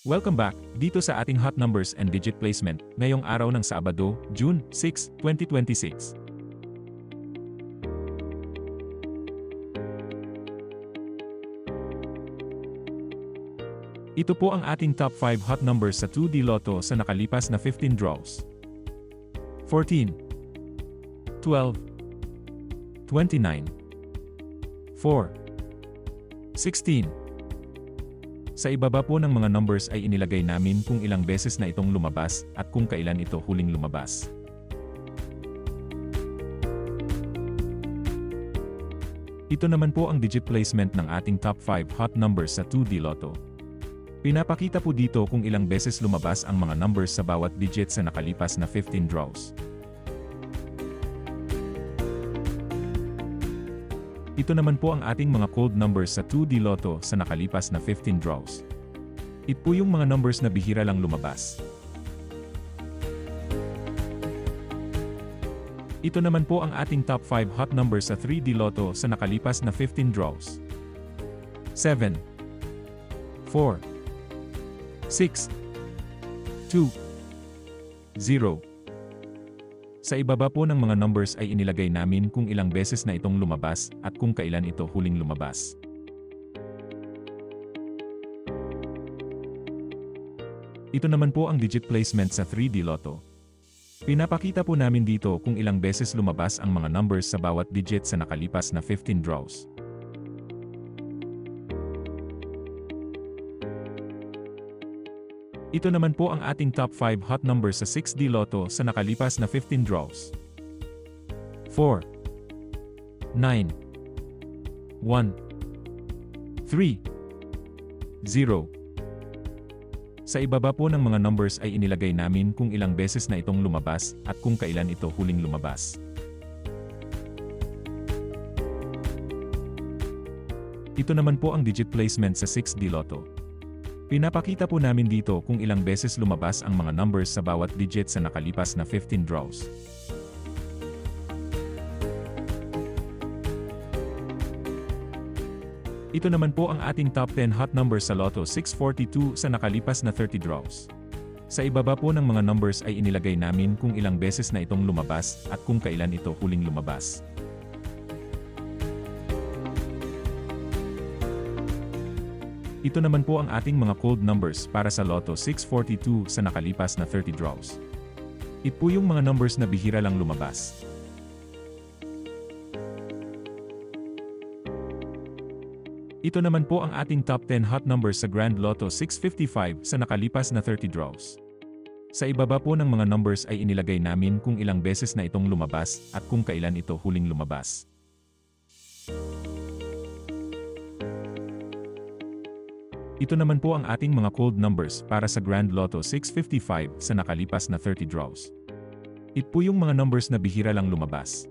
Welcome back, dito sa ating hot numbers and digit placement, ngayong araw ng Sabado, June 6, 2026. Ito po ang ating top 5 hot numbers sa 2D Lotto sa nakalipas na 15 draws. 14, 12, 29, 4, 16. Sa ibaba po ng mga numbers ay inilagay namin kung ilang beses na itong lumabas at kung kailan ito huling lumabas. Ito naman po ang digit placement ng ating top 5 hot numbers sa 2D Lotto. Pinapakita po dito kung ilang beses lumabas ang mga numbers sa bawat digit sa nakalipas na 15 draws. Ito naman po ang ating mga cold numbers sa 2D Lotto sa nakalipas na 15 draws. Ito po yung mga numbers na bihira lang lumabas. Ito naman po ang ating top 5 hot numbers sa 3D Lotto sa nakalipas na 15 draws. 7, 4, 6, 2, 0. Sa ibaba po ng mga numbers ay inilagay namin kung ilang beses na itong lumabas at kung kailan ito huling lumabas. Ito naman po ang digit placement sa 3D Lotto. Pinapakita po namin dito kung ilang beses lumabas ang mga numbers sa bawat digit sa nakalipas na 15 draws. Ito naman po ang ating top 5 hot numbers sa 6D Lotto sa nakalipas na 15 draws. 4, 9, 1, 3, 0. Sa ibaba po ng mga numbers ay inilagay namin kung ilang beses na itong lumabas at kung kailan ito huling lumabas. Ito naman po ang digit placement sa 6D Lotto. Pinapakita po namin dito kung ilang beses lumabas ang mga numbers sa bawat digit sa nakalipas na 15 draws. Ito naman po ang ating top 10 hot numbers sa Lotto 642 sa nakalipas na 30 draws. Sa ibaba po ng mga numbers ay inilagay namin kung ilang beses na itong lumabas at kung kailan ito huling lumabas. Ito naman po ang ating mga cold numbers para sa Lotto 642 sa nakalipas na 30 draws. Ito po yung mga numbers na bihira lang lumabas. Ito naman po ang ating top 10 hot numbers sa Grand Lotto 655 sa nakalipas na 30 draws. Sa ibaba po ng mga numbers ay inilagay namin kung ilang beses na itong lumabas at kung kailan ito huling lumabas. Ito naman po ang ating mga cold numbers para sa Grand Lotto 655 sa nakalipas na 30 draws. Ito po yung mga numbers na bihira lang lumabas.